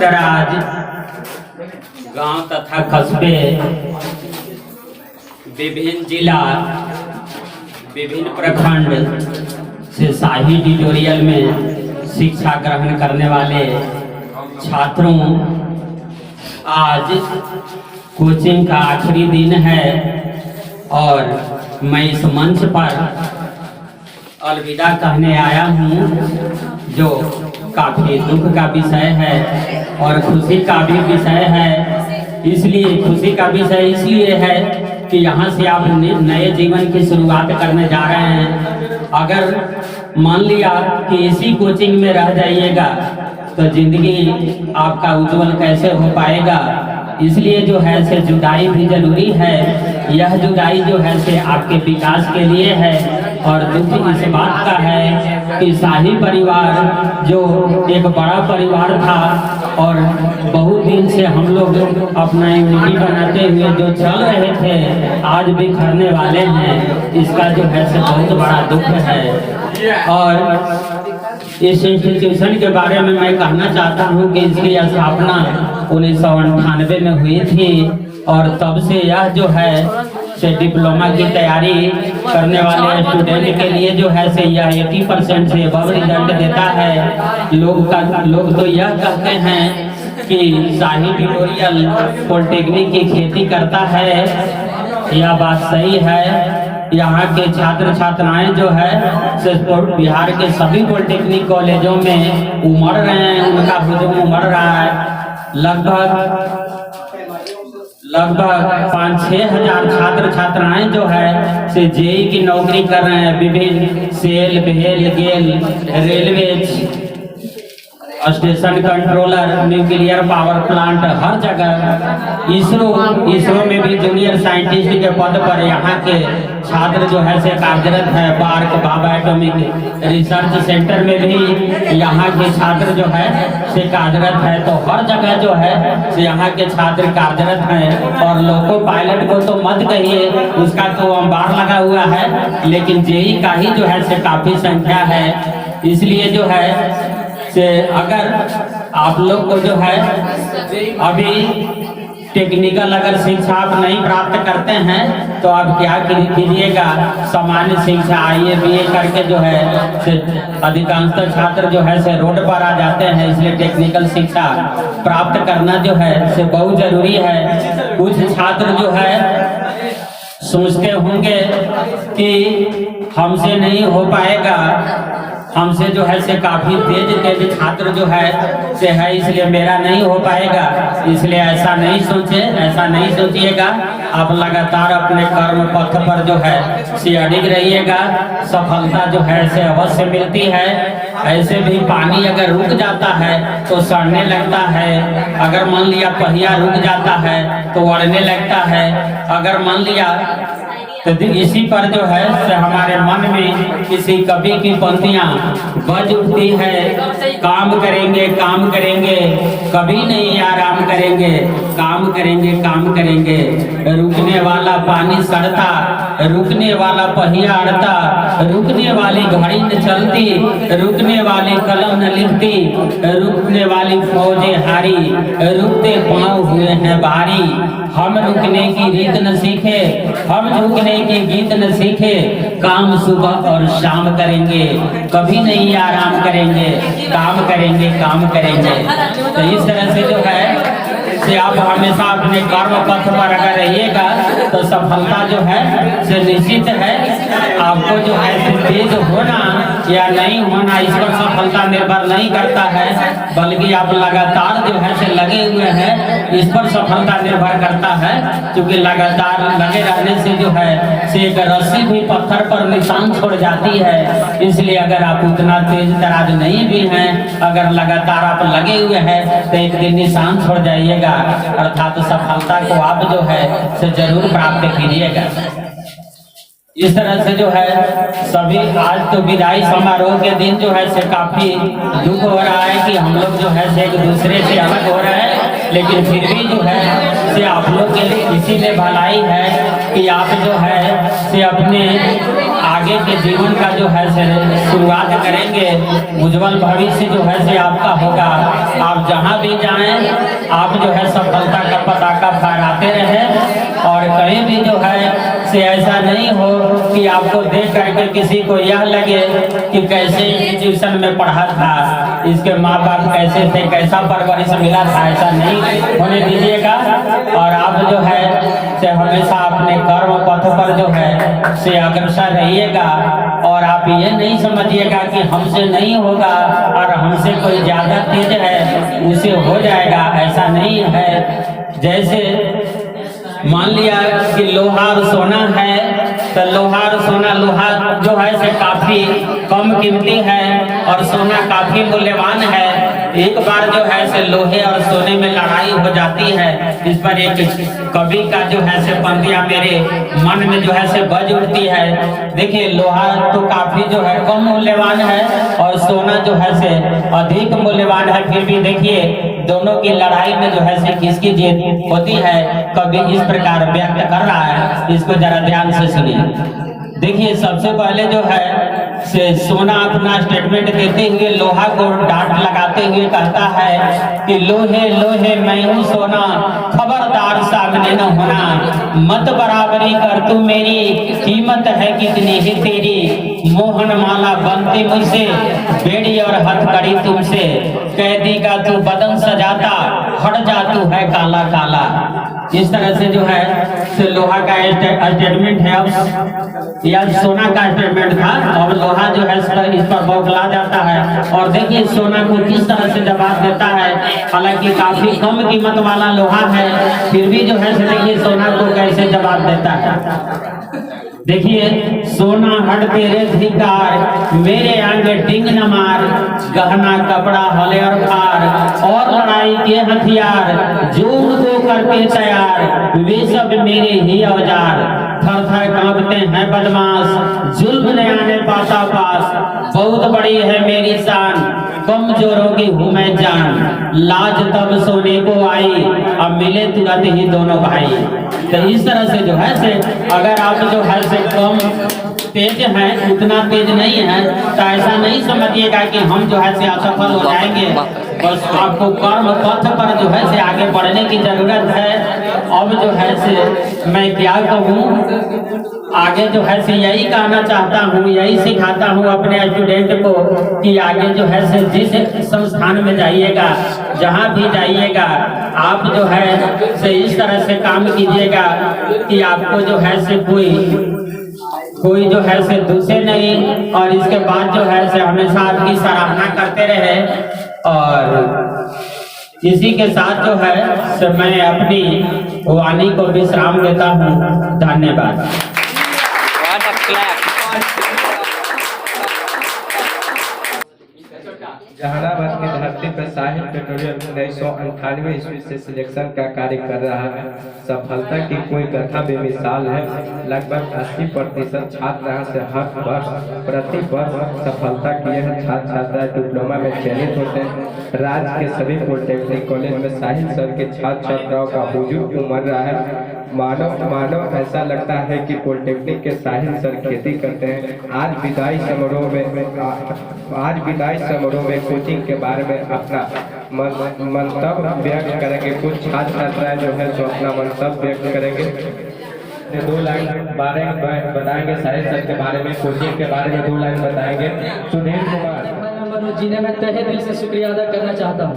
दराज गांव तथा कस्बे, विभिन्न जिला, विभिन्न प्रखंड से शाही ट्यूटोरियल में शिक्षा ग्रहण करने वाले छात्रों, आज कोचिंग का आखिरी दिन है और मैं इस मंच पर अलविदा कहने आया हूँ, जो काफी दुख का विषय है और खुशी का भी विषय है। इसलिए खुशी का विषय इसलिए है कि यहाँ से आप नए जीवन की शुरुआत करने जा रहे हैं। अगर मान लिया कि इसी कोचिंग में रह जाइएगा तो जिंदगी आपका उज्जवल कैसे हो पाएगा। इसलिए जो है से जुदाई भी जरूरी है। यह जुदाई जो है से आपके विकास के लिए है और दुख इस बात का है कि शाही परिवार जो एक बड़ा परिवार था और बहुत दिन से हम लोग अपना यूनिटी बनाते हुए जो चल रहे थे, आज बिखरने वाले हैं। इसका जो है से बहुत बड़ा दुख है। और इस इंस्टीट्यूशन के बारे में मैं कहना चाहता हूँ कि इसकी स्थापना 1998 में हुई थी और तब से यह जो है से डिप्लोमा की तैयारी करने वाले स्टूडेंट के लिए जो है से यह 80% से अब रिजल्ट देता है। लोग तो यह कहते हैं कि शाही ट्यूटोरियल पॉलिटेक्निक की खेती करता है। यह बात सही है। यहाँ के छात्र छात्राएं जो है बिहार के सभी पॉलिटेक्निक कॉलेजों में उमड़ रहे हैं, उनका हुजूम उमड़ रहा है। लगभग 5-6 हजार छात्र छात्राएं जो है से जेई की नौकरी कर रहे हैं। विभिन्न सेल, भेल, GAIL, railway station controller, nuclear power plant, हर जगह इसरो में भी जूनियर साइंटिस्ट के पद पर यहाँ के छात्र जो है से कार्यरत है। बार्क बाबा एटॉमिक रिसर्च सेंटर में भी यहाँ के छात्र जो है से कार्यरत है। तो हर जगह जो है से यहाँ के छात्र कार्यरत हैं। और लोको पायलट को तो मत कहिए, उसका तो अंबार लगा हुआ है, लेकिन जेई का ही जो है से काफी संख्या है। इसलिए जो है से अगर आप लोग को जो है अभी टेक्निकल अगर शिक्षा आप नहीं प्राप्त करते हैं तो आप क्या कीजिएगा, सामान्य शिक्षा आईए बीए करके जो है से अधिकांशतः छात्र जो है से रोड पर आ जाते हैं। इसलिए टेक्निकल शिक्षा प्राप्त करना जो है से बहुत जरूरी है। कुछ छात्र जो है सोचते होंगे कि हमसे नहीं हो पाएगा, हमसे जो है से काफी तेज छात्र जो है से है, इसलिए मेरा नहीं हो पाएगा। इसलिए ऐसा नहीं सोचे, ऐसा नहीं सोचिएगा। आप लगातार अपने कर्म पथ पर जो है से अडिग रहिएगा। सफलता जो है से अवश्य मिलती है। ऐसे भी पानी अगर रुक जाता है तो सड़ने लगता है। अगर मान लिया पहिया रुक जाता है तो अड़ने लगता है। अगर मान लिया तो इसी पर जो है से हमारे मन में किसी कवि की पंक्तियां बज उठती है, काम करेंगे काम करेंगे कभी नहीं आराम करेंगे, काम करेंगे काम करेंगे। रुकने वाला पानी सड़ता, रुकने वाला पहिया अड़ता, रुकने वाली घड़ी न चलती, रुकने वाली कलम न लिखती, रुकने वाली फौजें हारी, रुकते पाँव हुए हैं भारी। हम रुकने की रीत न सीखे, हम झुकने की गीत न सीखे, काम सुबह और शाम करेंगे कभी नहीं आराम करेंगे, काम करेंगे काम करेंगे। तो इस तरह से जो है से आप हमेशा अपने कर्म पथ पर अगर रहिएगा तो सफलता जो है से निश्चित है। आपको जो है तेज होना या नहीं होना इस पर सफलता निर्भर नहीं करता है, बल्कि आप लगातार जो है से लगे हुए हैं, इस पर सफलता निर्भर करता है। क्योंकि लगातार लगे रहने से जो है से एक रस्सी भी पत्थर पर निशान छोड़ जाती है। इसलिए अगर आप उतना तेज तराज नहीं भी हैं, अगर लगातार आप लगे हुए हैं तो एक दिन निशान छोड़ जाइएगा, अर्थात सफलता को आप जो है से जरूर प्राप्त कीजिएगा। इस तरह से जो है सभी आज तो विदाई समारोह के दिन जो है से काफी दुख हो रहा है कि हम लोग जो है से एक दूसरे से अलग हो रहे हैं, लेकिन फिर भी जो है से आप लोग के लिए इसीलिए भलाई है कि आप जो है से अपने आगे के जीवन का जो है से शुरुआत करेंगे। उज्जवल भविष्य जो है से आपका होगा। आप जहाँ भी जाएं आप जो है सफलता का पताका फहराते रहें और कहीं भी जो है से ऐसा नहीं हो कि आपको देख करके किसी को यह लगे कि कैसे इंस्टीट्यूशन में पढ़ा था, इसके माँ बाप कैसे थे, कैसा परवरिश मिला था, ऐसा नहीं होने दीजिएगा। और आप जो है से हमेशा अपने कर्म पथ पर जो है से अग्रसर रहिएगा और आप ये नहीं समझिएगा कि हमसे नहीं होगा और हमसे कोई ज़्यादा तेज है उसे हो जाएगा, ऐसा नहीं है। जैसे मान लिया कि लोहा और सोना है तो लोहा और सोना, लोहा जो है से काफी कम कीमती है और सोना काफी मूल्यवान है। एक बार जो है से लोहे और सोने में लड़ाई हो जाती है। इस पर एक कवि का जो है से पंक्तियां मेरे मन में जो है से बज उठती है। देखिए लोहा तो काफी जो है कम मूल्यवान है और सोना जो है से अधिक मूल्यवान है, फिर भी देखिए दोनों की लड़ाई में जो है से किसकी जीत होती है कवि इस प्रकार व्यक्त कर रहा है। इसको जरा ध्यान से सुनिए। देखिए सबसे पहले जो है से सोना अपना स्टेटमेंट देते हुए लोहा को डांट लगाते हुए कहता है कि लोहे लोहे मैं हूँ सोना, खबरदार सामने न होना, मत बराबरी कर तू मेरी, कीमत है कितनी ही तेरी, मोहन माला बनती मुझसे, बेड़ी और हथकड़ी तुमसे, कैदी का तू बदन सजाता, हट जा तू है काला काला। इस तरह से जो है से लोहा का स्टेटमेंट है। अब यह सोना का स्टेटमेंट था, अब लोहा जो है इस पर बौखला जाता है और देखिए सोना को किस तरह से जवाब देता है। हालांकि काफी कम कीमत वाला लोहा है, फिर भी जो है देखिए सोना को कैसे जवाब देता है। देखिए सोना हट तेरे धिकार, मेरे आगे डिंग न मार, गहना कपड़ा हले और भार, और लड़ाई के हथियार जोड़ को करके तैयार, वे सब मेरे ही औजार, थर थर कांपते हैं बदमाश, जुल्म ने आने पाता पास, बहुत बड़ी है मेरी शान, कमजोरों की हूँ मैं जान, लाज तब सोने को आई, अब मिले तुरंत ही दोनों भाई। तो इस तरह से जो है से अगर आप जो है से कम तेज हैं, उतना तेज नहीं है, तो ऐसा नहीं समझिएगा कि हम जो है से असफल हो जाएंगे। बस आपको कर्म पथ पर जो है से आगे बढ़ने की जरूरत है। अब जो है से मैं क्या कहूँ, आगे जो है से यही कहना चाहता हूँ, यही सिखाता हूँ अपने स्टूडेंट को कि आगे जो है से जिस संस्थान में जाइएगा, जहाँ भी जाइएगा, आप जो है से इस तरह से काम कीजिएगा कि आपको जो है से कोई जो है से दूसरे नहीं, और इसके बाद जो है से हमेशा आपकी सराहना करते रहे। और इसी के साथ जो है से मैं अपनी वाणी को विश्राम देता हूँ। धन्यवाद। जहानाबाद की धरती पर साहिल पेट्रोलियम 1998 ईस्वी से सिलेक्शन का कार्य कर रहा है। सफलता की कोई कथा बेमिसाल है। लगभग 80% छात्र यहाँ से हर वर्ष प्रति वर्ष सफलता किए हैं। छात्र छात्राएं डिप्लोमा में चयनित होते हैं। राज्य के सभी पॉलिटेक्निक कॉलेज में साहिल सर के छात्र छात्राओं का बुजुर्ग उम्र रहा है। मानव ऐसा लगता है कि पॉलिटेक्निक के साहिल सर खेती करते हैं। आज विदाई समारोह में कोचिंग के बारे में अपना मंतव्य व्यक्त करेंगे। कुछ छात्र छात्राएं जो है सो अपना मंतव्य व्यक्त करेंगे। 2 लाइन बताएंगे साहिल सर के बारे में, कोचिंग के बारे में 2 लाइन बताएंगे। सुनील कुमार जी ने मैं तहे दिल से शुक्रिया अदा करना चाहता हूँ।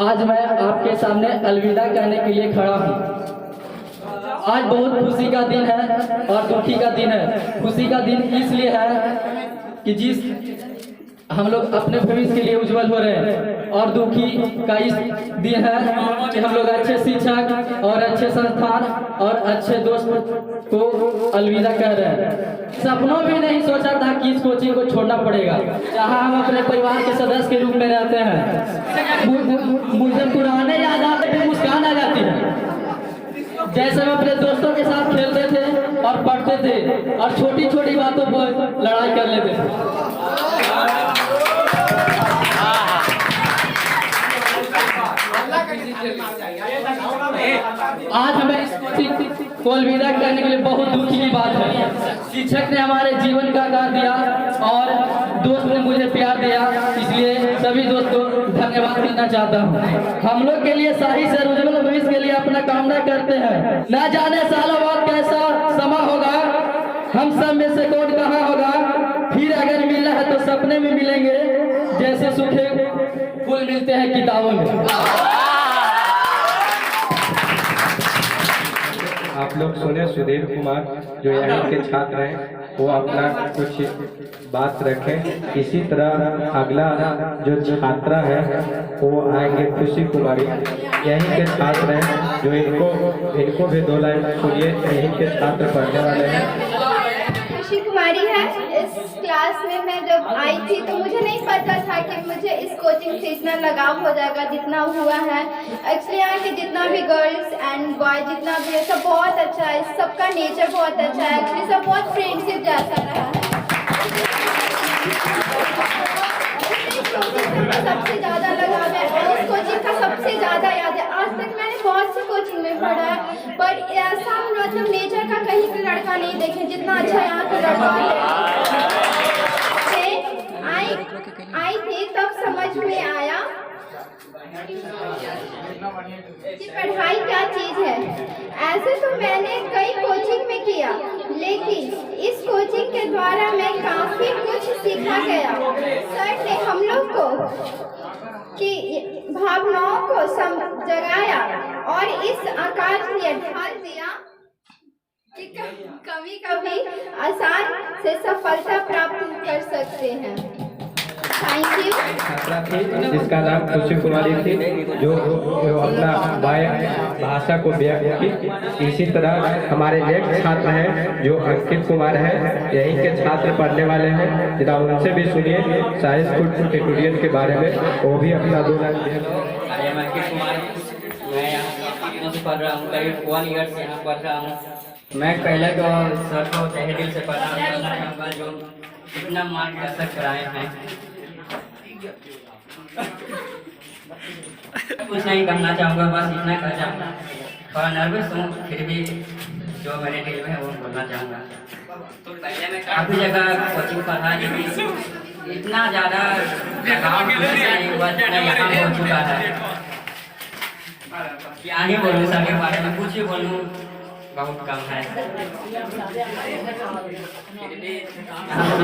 आज मैं आपके सामने अलविदा कहने के लिए खड़ा हूँ। आज बहुत खुशी का दिन है और दुखी का दिन है। खुशी का दिन इसलिए है कि जिस हम लोग अपने भविष्य के लिए उज्जवल हो रहे हैं, और दुखी का इस दिन है कि हम लोग अच्छे शिक्षक और अच्छे संस्थान और अच्छे दोस्त को अलविदा कह रहे हैं। सपनों भी नहीं सोचा था कि इस कोचिंग को छोड़ना पड़ेगा, जहां हम अपने परिवार के सदस्य के रूप में रहते हैं। मुझे पुराने याद आते थे, मुस्कान आ जाती है। जैसे हम अपने दोस्तों के साथ खेलते थे और पढ़ते थे और छोटी छोटी बातों पर लड़ाई कर लेते थे। आज हमें इस कोचिंग को अलविदा करने के लिए बहुत दुखी की बात है। शिक्षक ने हमारे जीवन का आकार दिया और दोस्त ने मुझे प्यार दिया, इसलिए सभी दोस्तों को धन्यवाद देना चाहता हूँ। हम लोग के लिए शाही सर उज्जवल भविष्य के लिए अपना कामना करते हैं। ना जाने सालों बाद कैसा समा होगा, हम सब में से कौन कहाँ होगा, फिर अगर मिलना है तो सपने में मिलेंगे, जैसे सूखे फूल मिलते हैं किताबों में। आप लोग सुने सुधीर कुमार जो यहाँ के छात्र हैं, वो अपना कुछ बात रखें। इसी तरह अगला जो छात्रा है वो आएंगे खुशी कुमारी, यहीं के छात्र हैं, जो इनको भी 2 लाइन सुनिए। यहीं के छात्र पढ़ने वाले हैं। खुशी कुमारी है। इस क्लास में मैं जब आई थी तो मुझे नहीं पता था कि मुझे इस कोचिंग से इतना लगाव हो जाएगा जितना हुआ है। एक्चुअली यहाँ के जितना भी गर्ल्स एंड बॉय जितना भी है सब बहुत अच्छा है, सबका नेचर बहुत अच्छा है। एक्चुअली सब बहुत फ्रेंडशिप जैसा रहा है। सबसे ज़्यादा लगाव है और उस कोचिंग का सबसे ज़्यादा याद है। आज तक मैंने बहुत सी कोचिंग में पढ़ा है, पर ऐसा मतलब नेचर का कहीं भी लड़का नहीं देखे जितना अच्छा यहाँ का लड़का है। आई थी तब समझ में आया कि पढ़ाई क्या चीज़ है। ऐसे तो मैंने कई कोचिंग में किया, लेकिन इस कोचिंग के द्वारा मैं काफ़ी कुछ सीखा गया। सर ने हम लोग को कि भावनाओं को जगाया और इस आकाश में ढाल दिया कि कभी कभी आसान से सफलता प्राप्त कर सकते हैं। Thank you. छात्रा थी जिसका नाम खुशी कुमारी थी, जो अपना भाषा को व्यक्त की। इसी तरह हमारे नेक्स्ट छात्र हैं जो अंकित कुमार हैं, यहीं के छात्र पढ़ने वाले हैं। जरा उनसे भी सुनिए साइंस ट्यूटोरियल के बारे में, वो भी अपना 2 लाइन अंकित कुमार, मैं यहाँ से पढ़ रहा हूँ, करीब 1 ईयर से यहाँ पढ़ रहा हूँ। मैं पहले तो सर को तहे दिल से प्रणाम करना चाहूँगा जो इतना मार्गदर्शक कराए हैं। कुछ नहीं कहना चाहूँगा, बस इतना कह जाऊँगा। थोड़ा नर्वस हूँ, फिर भी जो मेरे दिल में है वो बोलना चाहूँगा। तो पहले मैं काफ़ी जगह कोचिंग पढ़ा, लेकिन इतना ज़्यादा लगाव नहीं हुआ जितना यहाँ हो चुका है। क्या ही बोलूँ सर के बारे में, कुछ ही बोलूँ बहुत कम है।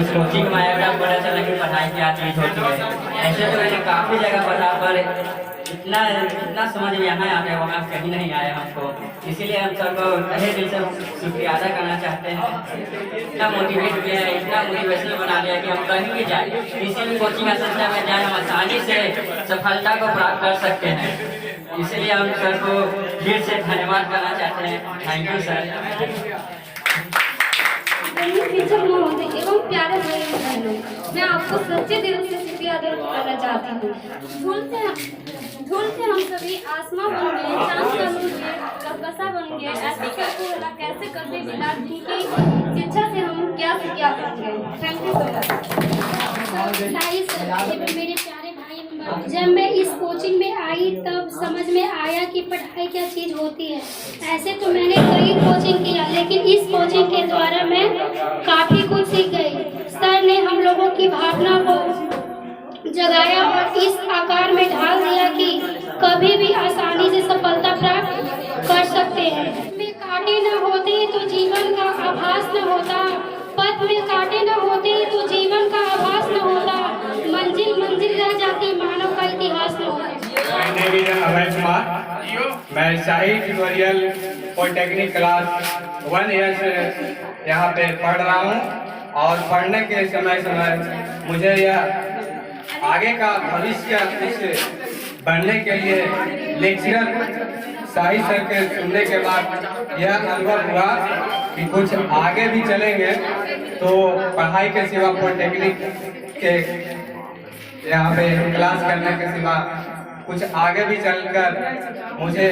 इस कोचिंग में आया पता चला कि पढ़ाई क्या चीज़ होती है। ऐसे तो मैंने काफ़ी जगह पढ़ा, पर इतना समझ में यहाँ आता है वहाँ कहीं नहीं आया हमको। इसीलिए हम सबको तहे दिल से शुक्रिया अदा करना चाहते हैं। इतना मोटिवेट किया है, इतना मोटिवेशनल बना दिया कि हम कहीं भी जाए, किसी भी कोचिंग संस्था में जाए, हम आसानी से सफलता को प्राप्त कर सकते हैं। इसलिए हम सर को फिर से धन्यवाद करना चाहते हैं। Thank you sir. शिक्षक महोदय एवं प्यारे भाई बहनों, मैं आपको सच्चे दिल से शुक्रिया अदा करना चाहती हूँ। धूल से हम सभी आसमां बन गए, चांद का नूर हुए, कपकसा बन गए। ऐसे करके वाला कैसे करते बिना जिनकी शिक्षा से हम क्या से क्या बन गए। Thank you so much. मेरे प्यारे भाई, जब मैं इस कोचिंग में आई तब समझ में आया कि पढ़ाई क्या चीज़ होती है। ऐसे तो मैंने कई कोचिंग किया, लेकिन इस कोचिंग के द्वारा मैं काफ़ी कुछ सीख गई। सर ने हम लोगों की भावना को जगाया और इस आकार में ढाल दिया कि कभी भी आसानी से सफलता प्राप्त कर सकते हैं। में कांटे न होते तो जीवन का आभास न होता, पथ में कांटे न होते तो जीवन का आभास न होता, मंजिल मंजिल रह जाती, मानव का इतिहास न होता। अभय कुमार, मैं शाही ट्यूटोरियल पॉलिटेक्निक क्लास 1 ईयर से यहाँ पे पढ़ रहा हूँ और पढ़ने के समय मुझे यह आगे का भविष्य कुछ बनने के लिए लेक्चरर शाही सर के सुनने के बाद यह अनुभव हुआ कि कुछ आगे भी चलेंगे तो पढ़ाई के सिवा पॉलिटेक्निक के यहाँ पे क्लास करने के सिवा कुछ आगे भी चलकर मुझे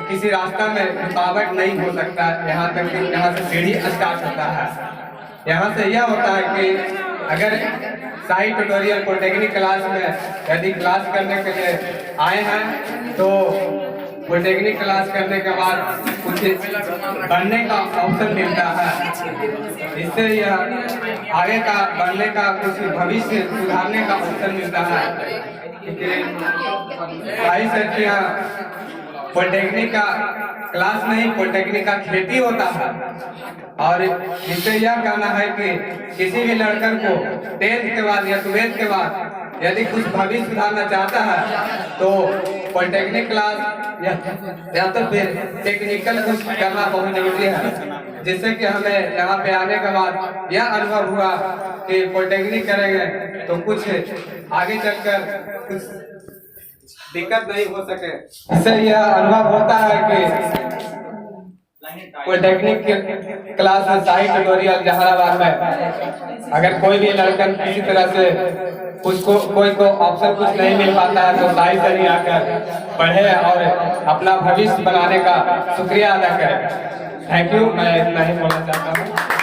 किसी रास्ता में रुकावट नहीं हो सकता। यहाँ तक यहाँ से सीढ़ी स्टार्ट होता है। यहाँ से यह होता है कि अगर शाही ट्यूटोरियल पॉलिटेक्निक क्लास में यदि क्लास करने के लिए आए हैं तो पॉलिटेक्निक क्लास करने के बाद कुछ बनने का अवसर मिलता है। इससे यह आगे का बढ़ने का कुछ भविष्य सुधारने का अवसर मिलता है। भाई सर कि पॉलिटेक्निक का क्लास नहीं, पॉलिटेक्निक का खेती होता है। और इससे यह कहना है कि किसी भी लड़के को 10th के बाद या 12th के बाद यदि कुछ भविष्य सुधारना चाहता है तो पॉलिटेक्निक क्लास या तो फिर टेक्निकल कुछ करना बहुत जरूरी है। जिससे कि हमें यहाँ पे आने के बाद यह अनुभव हुआ कि पॉलिटेक्निक करेंगे तो कुछ आगे चलकर कुछ दिक्कत नहीं हो सके। इससे यह अनुभव होता है कि पॉलिटेक्निक क्लास में शाही ट्यूटोरियल जहानाबाद में अगर कोई भी लड़का किसी तरह से उसको कोई को अवसर कुछ नहीं मिल पाता है तो शाही से ही आकर पढ़े और अपना भविष्य बनाने का शुक्रिया अदा करें। Thank you. मैं इतना ही बोलना चाहता हूँ।